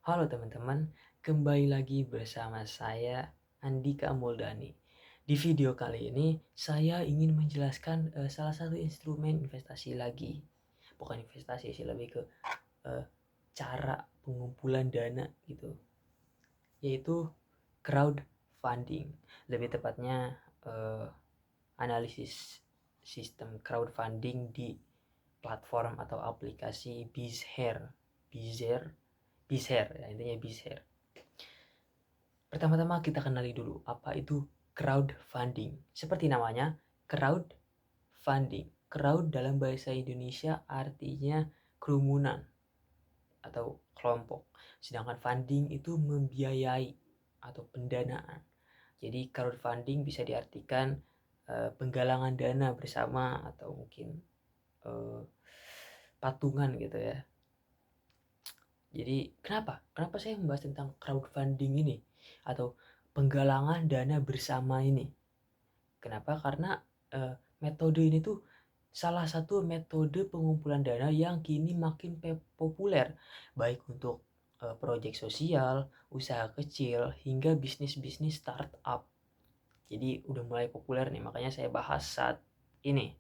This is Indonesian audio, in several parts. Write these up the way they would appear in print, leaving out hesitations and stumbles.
Halo teman-teman, kembali lagi bersama saya Andika Muldani. Di video kali ini saya ingin menjelaskan salah satu instrumen investasi lagi. Bukan investasi sih, lebih ke eh, cara pengumpulan dana gitu, yaitu crowdfunding. Lebih tepatnya eh, analisis sistem crowdfunding di platform atau aplikasi Bizher. Bizher, Bizher ya, intinya Bizher. Pertama-tama kita kenali dulu apa itu crowdfunding. Seperti namanya, crowdfunding. Crowd dalam bahasa Indonesia artinya kerumunan atau kelompok. Sedangkan funding itu membiayai atau pendanaan. Jadi crowdfunding bisa diartikan penggalangan dana bersama atau mungkin eh, patungan gitu ya. Jadi Kenapa saya membahas tentang crowdfunding ini atau penggalangan dana bersama ini? Kenapa? Karena metode ini tuh salah satu metode pengumpulan dana yang kini makin populer, baik untuk proyek sosial, usaha kecil, hingga bisnis-bisnis startup. Jadi udah mulai populer nih, makanya saya bahas saat ini.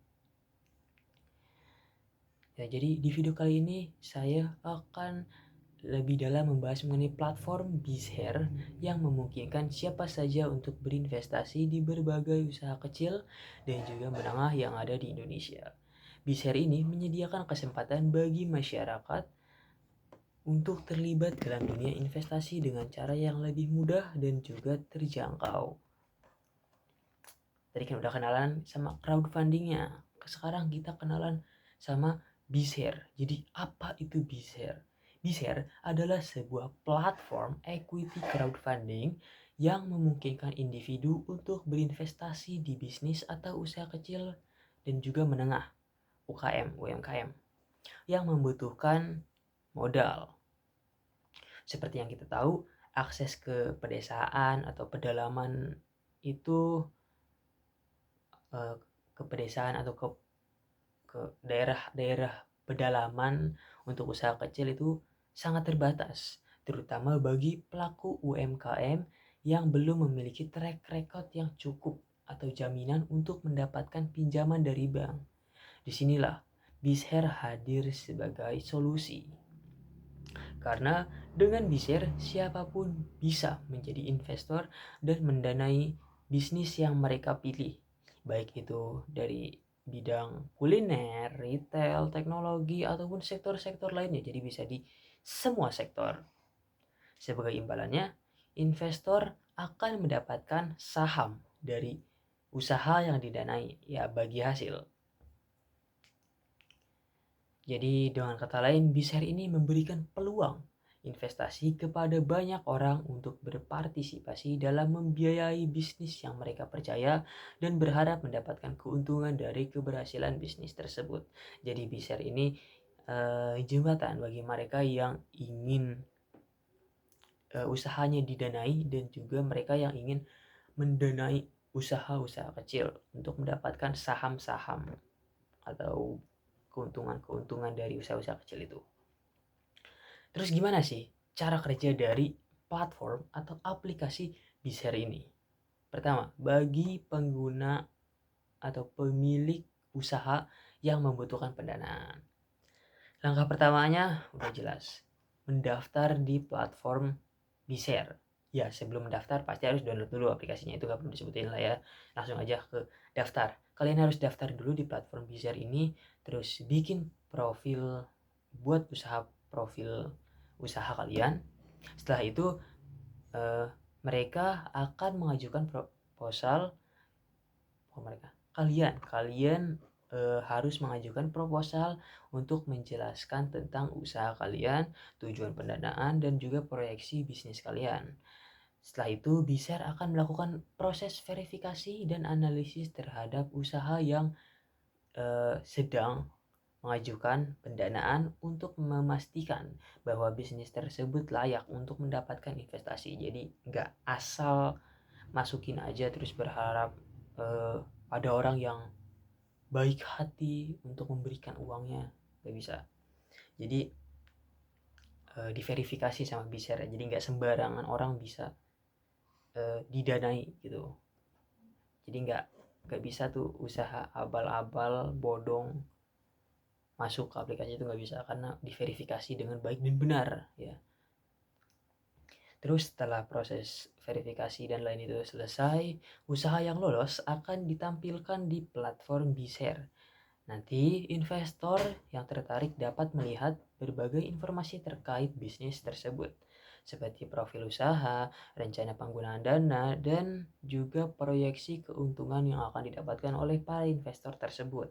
Ya, jadi di video kali ini saya akan lebih dalam membahas mengenai platform Bizher yang memungkinkan siapa saja untuk berinvestasi di berbagai usaha kecil dan juga menengah yang ada di Indonesia. Bizher ini menyediakan kesempatan bagi masyarakat untuk terlibat dalam dunia investasi dengan cara yang lebih mudah dan juga terjangkau. Tadi kan udah kenalan sama crowdfundingnya, sekarang kita kenalan sama Bizher. Jadi apa itu Bizher? Bizher adalah sebuah platform equity crowdfunding yang memungkinkan individu untuk berinvestasi di bisnis atau usaha kecil dan juga menengah UMKM yang membutuhkan modal. Seperti yang kita tahu, akses ke pedesaan atau pedalaman itu ke pedesaan atau ke daerah-daerah pedalaman untuk usaha kecil itu sangat terbatas, terutama bagi pelaku UMKM yang belum memiliki track record yang cukup atau jaminan untuk mendapatkan pinjaman dari bank. Disinilah Bizher hadir sebagai solusi. Karena dengan Bizher, siapapun bisa menjadi investor dan mendanai bisnis yang mereka pilih. Baik itu dari bidang kuliner, retail, teknologi, ataupun sektor-sektor lainnya. Jadi bisa di semua sektor. Sebagai imbalannya, investor akan mendapatkan saham dari usaha yang didanai, ya bagi hasil. Jadi dengan kata lain, Bizher ini memberikan peluang investasi kepada banyak orang untuk berpartisipasi dalam membiayai bisnis yang mereka percaya dan berharap mendapatkan keuntungan dari keberhasilan bisnis tersebut. Jadi Bizher ini jembatan bagi mereka yang ingin usahanya didanai dan juga mereka yang ingin mendanai usaha-usaha kecil untuk mendapatkan saham-saham atau keuntungan-keuntungan dari usaha-usaha kecil itu. Terus gimana sih cara kerja dari platform atau aplikasi Bizher ini? Pertama, bagi pengguna atau pemilik usaha yang membutuhkan pendanaan. Langkah pertamanya udah jelas, mendaftar di platform Bizher. Ya, sebelum mendaftar pasti harus download dulu aplikasinya, itu gak perlu disebutin lah ya. Langsung aja ke daftar. Kalian harus daftar dulu di platform Bizher ini, terus bikin buat profil usaha kalian. Setelah itu eh, mereka akan mengajukan proposal. Kalian harus mengajukan proposal untuk menjelaskan tentang usaha kalian, tujuan pendanaan, dan juga proyeksi bisnis kalian. Setelah itu, Bizher akan melakukan proses verifikasi dan analisis terhadap usaha yang sedang mengajukan pendanaan untuk memastikan bahwa bisnis tersebut layak untuk mendapatkan investasi. Jadi nggak asal masukin aja terus berharap ada orang yang baik hati untuk memberikan uangnya, nggak bisa. Jadi diverifikasi sama BISER, jadi nggak sembarangan orang bisa didanai gitu. Jadi nggak bisa tuh usaha abal-abal bodong masuk ke aplikasi, itu nggak bisa karena diverifikasi dengan baik dan benar ya. Terus setelah proses verifikasi dan lain itu selesai, usaha yang lolos akan ditampilkan di platform BISER. Nanti investor yang tertarik dapat melihat berbagai informasi terkait bisnis tersebut, seperti profil usaha, rencana penggunaan dana, dan juga proyeksi keuntungan yang akan didapatkan oleh para investor tersebut.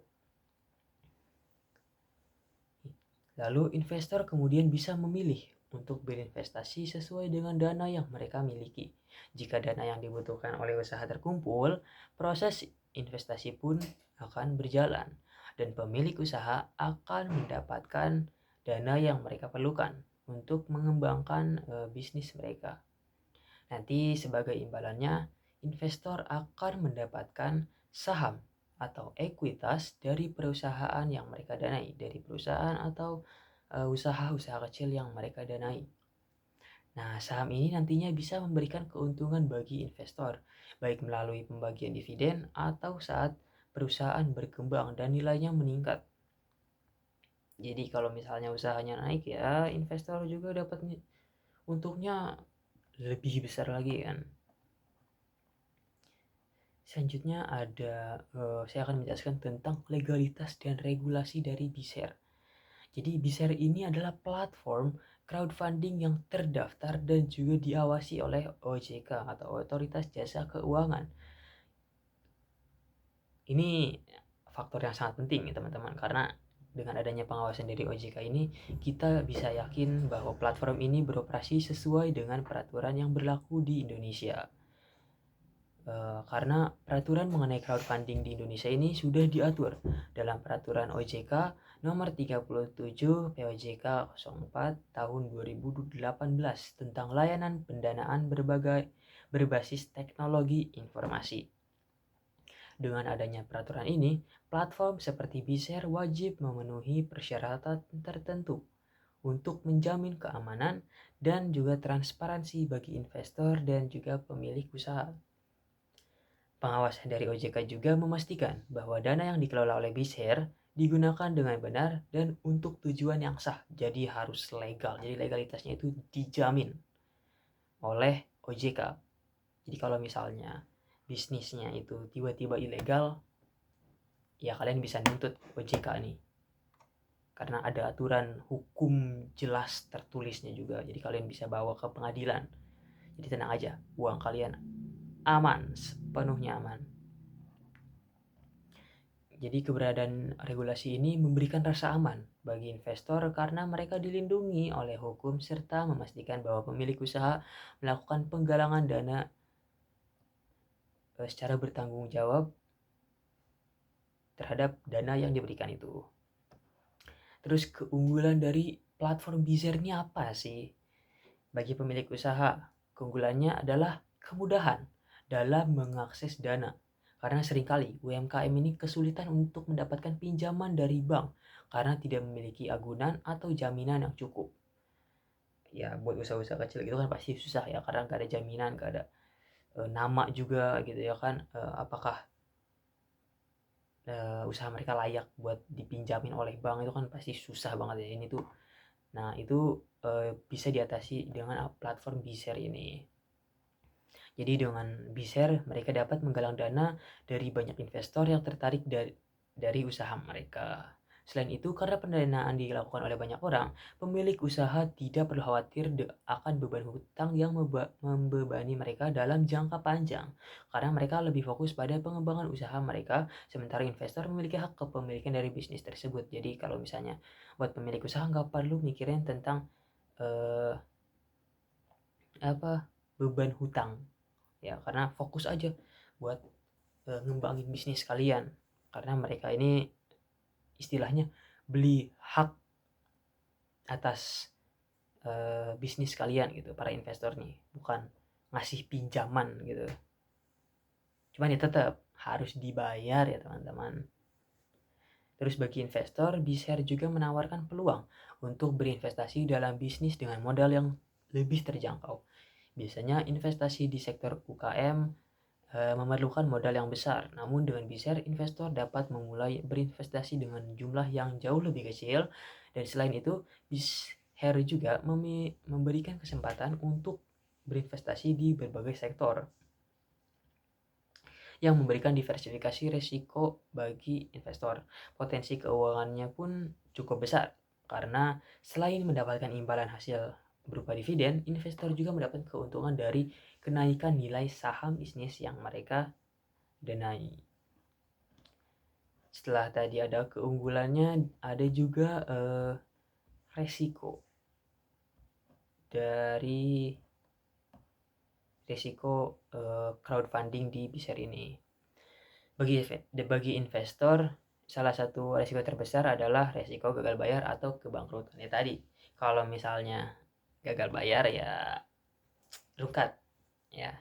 Lalu investor kemudian bisa memilih untuk berinvestasi sesuai dengan dana yang mereka miliki. Jika dana yang dibutuhkan oleh usaha terkumpul, proses investasi pun akan berjalan dan pemilik usaha akan mendapatkan dana yang mereka perlukan untuk mengembangkan bisnis mereka. Nanti sebagai imbalannya, investor akan mendapatkan saham atau ekuitas dari perusahaan yang mereka danai, dari perusahaan atau usaha-usaha kecil yang mereka danai. Nah, saham ini nantinya bisa memberikan keuntungan bagi investor, baik melalui pembagian dividen atau saat perusahaan berkembang dan nilainya meningkat. Jadi kalau misalnya usahanya naik ya, investor juga dapat untungnya lebih besar lagi kan. Selanjutnya saya akan menjelaskan tentang legalitas dan regulasi dari BISER. Jadi BISER ini adalah platform crowdfunding yang terdaftar dan juga diawasi oleh OJK atau Otoritas Jasa Keuangan. Ini faktor yang sangat penting ya teman-teman, karena dengan adanya pengawasan dari OJK ini, kita bisa yakin bahwa platform ini beroperasi sesuai dengan peraturan yang berlaku di Indonesia. Karena peraturan mengenai crowdfunding di Indonesia ini sudah diatur dalam peraturan OJK nomor 37 POJK 04 tahun 2018 tentang layanan pendanaan berbasis teknologi informasi. Dengan adanya peraturan ini, platform seperti BISER wajib memenuhi persyaratan tertentu untuk menjamin keamanan dan juga transparansi bagi investor dan juga pemilik usaha. Pengawasan dari OJK juga memastikan bahwa dana yang dikelola oleh BISER digunakan dengan benar dan untuk tujuan yang sah. Jadi harus legal. Jadi legalitasnya itu dijamin oleh OJK. Jadi kalau misalnya bisnisnya itu tiba-tiba ilegal, ya kalian bisa nuntut OJK nih. Karena ada aturan hukum jelas tertulisnya juga. Jadi kalian bisa bawa ke pengadilan. Jadi tenang aja, uang kalian aman, sepenuhnya aman. Jadi keberadaan regulasi ini memberikan rasa aman bagi investor karena mereka dilindungi oleh hukum serta memastikan bahwa pemilik usaha melakukan penggalangan dana secara bertanggung jawab terhadap dana yang diberikan itu. Terus keunggulan dari platform BISER ini apa sih? Bagi pemilik usaha, keunggulannya adalah kemudahan dalam mengakses dana. Karena seringkali UMKM ini kesulitan untuk mendapatkan pinjaman dari bank karena tidak memiliki agunan atau jaminan yang cukup. Ya buat usaha-usaha kecil gitu kan pasti susah ya, karena gak ada jaminan, gak ada nama juga gitu ya kan, apakah usaha mereka layak buat dipinjamin oleh bank, itu kan pasti susah banget ya ini tuh. Nah itu bisa diatasi dengan platform BISER ini. Jadi dengan BISER mereka dapat menggalang dana dari banyak investor yang tertarik dari usaha mereka. Selain itu, karena pendanaan dilakukan oleh banyak orang, pemilik usaha tidak perlu khawatir akan beban hutang yang membebani mereka dalam jangka panjang. Karena mereka lebih fokus pada pengembangan usaha mereka, sementara investor memiliki hak kepemilikan dari bisnis tersebut. Jadi kalau misalnya buat pemilik usaha nggak perlu mikirin tentang eh, beban hutang. Ya karena fokus aja buat ngembangin bisnis kalian, karena mereka ini istilahnya beli hak atas bisnis kalian gitu, para investor nih, bukan ngasih pinjaman gitu. Cuman ya tetap harus dibayar ya teman-teman. Terus bagi investor, BShare juga menawarkan peluang untuk berinvestasi dalam bisnis dengan modal yang lebih terjangkau. Biasanya investasi di sektor UKM memerlukan modal yang besar, namun dengan BShare investor dapat memulai berinvestasi dengan jumlah yang jauh lebih kecil. Dan selain itu, BShare juga memberikan kesempatan untuk berinvestasi di berbagai sektor yang memberikan diversifikasi risiko bagi investor. Potensi keuangannya pun cukup besar karena selain mendapatkan imbalan hasil berupa dividen, investor juga mendapat keuntungan dari kenaikan nilai saham bisnis yang mereka danai. Setelah tadi ada keunggulannya, ada juga resiko dari crowdfunding di BShare ini. Bagi investor, salah satu resiko terbesar adalah resiko gagal bayar atau kebangkrutan. Ya tadi, kalau misalnya gagal bayar ya rukat ya.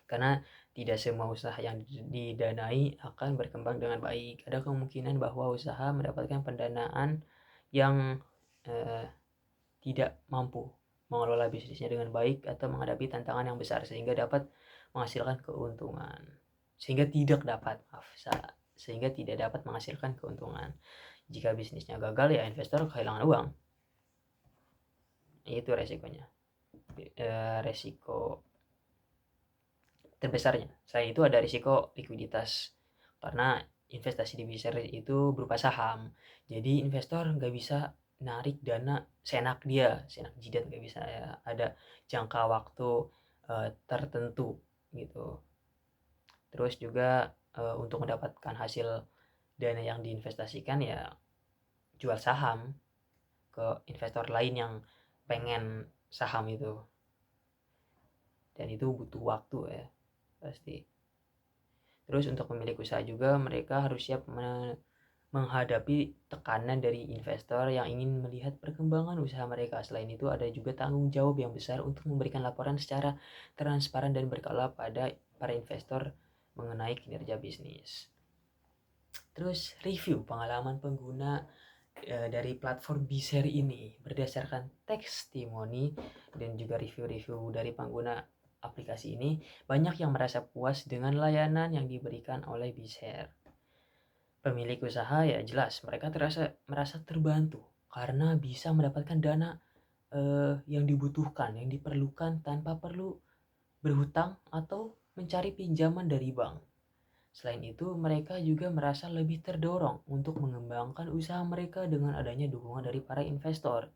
Karena tidak semua usaha yang didanai akan berkembang dengan baik. Ada kemungkinan bahwa usaha mendapatkan pendanaan yang tidak mampu mengelola bisnisnya dengan baik atau menghadapi tantangan yang besar sehingga dapat menghasilkan keuntungan. Sehingga tidak dapat menghasilkan keuntungan. Jika bisnisnya gagal ya investor kehilangan uang. Itu resikonya. Resiko terbesarnya. Selain itu ada risiko likuiditas. Karena investasi di BShare itu berupa saham. Jadi investor nggak bisa narik dana seenak jidat nggak bisa ya. Ada jangka waktu tertentu gitu. Terus juga untuk mendapatkan hasil dana yang diinvestasikan ya jual saham ke investor lain yang pengen saham itu. Dan itu butuh waktu ya pasti. Terus untuk pemilik usaha juga mereka harus siap menghadapi tekanan dari investor yang ingin melihat perkembangan usaha mereka. Selain itu ada juga tanggung jawab yang besar untuk memberikan laporan secara transparan dan berkala pada para investor mengenai kinerja bisnis. Terus review pengalaman pengguna dari platform BShare ini berdasarkan testimoni dan juga review-review dari pengguna aplikasi ini, banyak yang merasa puas dengan layanan yang diberikan oleh BShare. Pemilik usaha ya jelas mereka merasa terbantu karena bisa mendapatkan dana yang dibutuhkan, yang diperlukan tanpa perlu berhutang atau mencari pinjaman dari bank. Selain itu, mereka juga merasa lebih terdorong untuk mengembangkan usaha mereka dengan adanya dukungan dari para investor.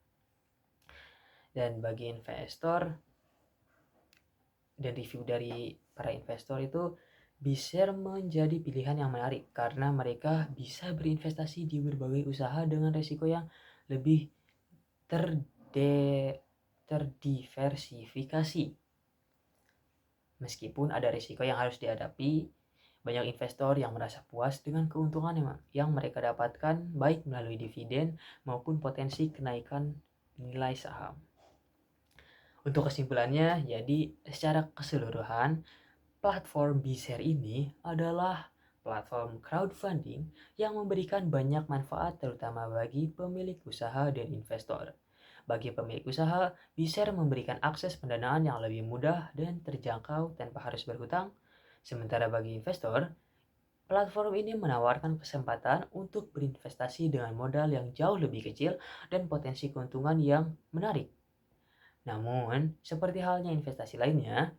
Dan bagi investor dan review dari para investor itu, BShare menjadi pilihan yang menarik karena mereka bisa berinvestasi di berbagai usaha dengan risiko yang lebih terdiversifikasi. Meskipun ada risiko yang harus dihadapi, banyak investor yang merasa puas dengan keuntungan yang mereka dapatkan baik melalui dividen maupun potensi kenaikan nilai saham. Untuk kesimpulannya, jadi secara keseluruhan, platform BShare ini adalah platform crowdfunding yang memberikan banyak manfaat terutama bagi pemilik usaha dan investor. Bagi pemilik usaha, BShare memberikan akses pendanaan yang lebih mudah dan terjangkau tanpa harus berhutang. Sementara bagi investor, platform ini menawarkan kesempatan untuk berinvestasi dengan modal yang jauh lebih kecil dan potensi keuntungan yang menarik. Namun, seperti halnya investasi lainnya,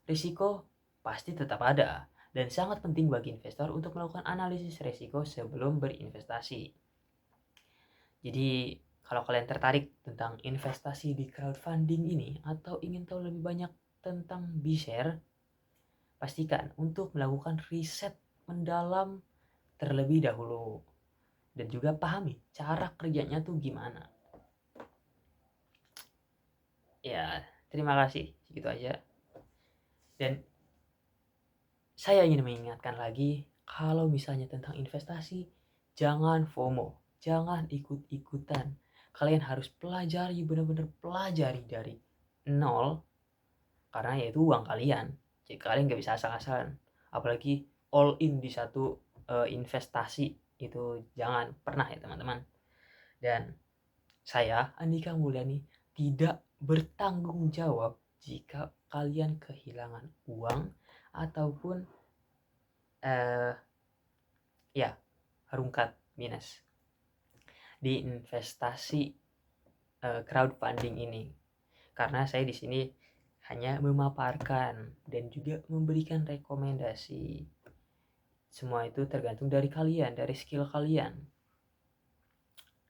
risiko pasti tetap ada dan sangat penting bagi investor untuk melakukan analisis risiko sebelum berinvestasi. Jadi, kalau kalian tertarik tentang investasi di crowdfunding ini atau ingin tahu lebih banyak tentang BShare, pastikan untuk melakukan riset mendalam terlebih dahulu dan juga pahami cara kerjanya tuh gimana. Ya, terima kasih. Segitu aja. Dan saya ingin mengingatkan lagi, kalau misalnya tentang investasi, jangan FOMO, jangan ikut-ikutan. Kalian harus pelajari, benar-benar pelajari dari nol, karena yaitu uang kalian. Jadi kalian nggak bisa asal-asalan. Apalagi all in di satu investasi Itu jangan pernah ya teman-teman. Dan saya, Andika Mulyani, tidak bertanggung jawab jika kalian kehilangan uang ataupun ya rungkat minus di investasi crowdfunding ini. Karena saya di sini hanya memaparkan dan juga memberikan rekomendasi. Semua itu tergantung dari kalian, dari skill kalian.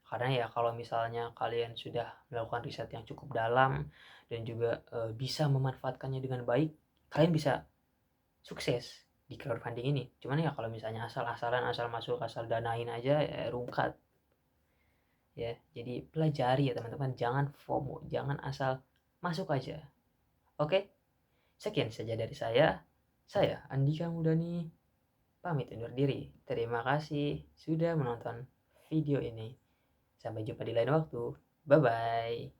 Karena ya kalau misalnya kalian sudah melakukan riset yang cukup dalam dan juga bisa memanfaatkannya dengan baik, kalian bisa sukses di crowdfunding ini. Cuman ya kalau misalnya asal-asalan, asal masuk, asal danain aja, ya rungkat. Ya, jadi pelajari ya teman-teman, jangan FOMO, jangan asal masuk aja. Oke, sekian saja dari saya. Saya Andika Mulyani pamit undur diri. Terima kasih sudah menonton video ini. Sampai jumpa di lain waktu. Bye bye.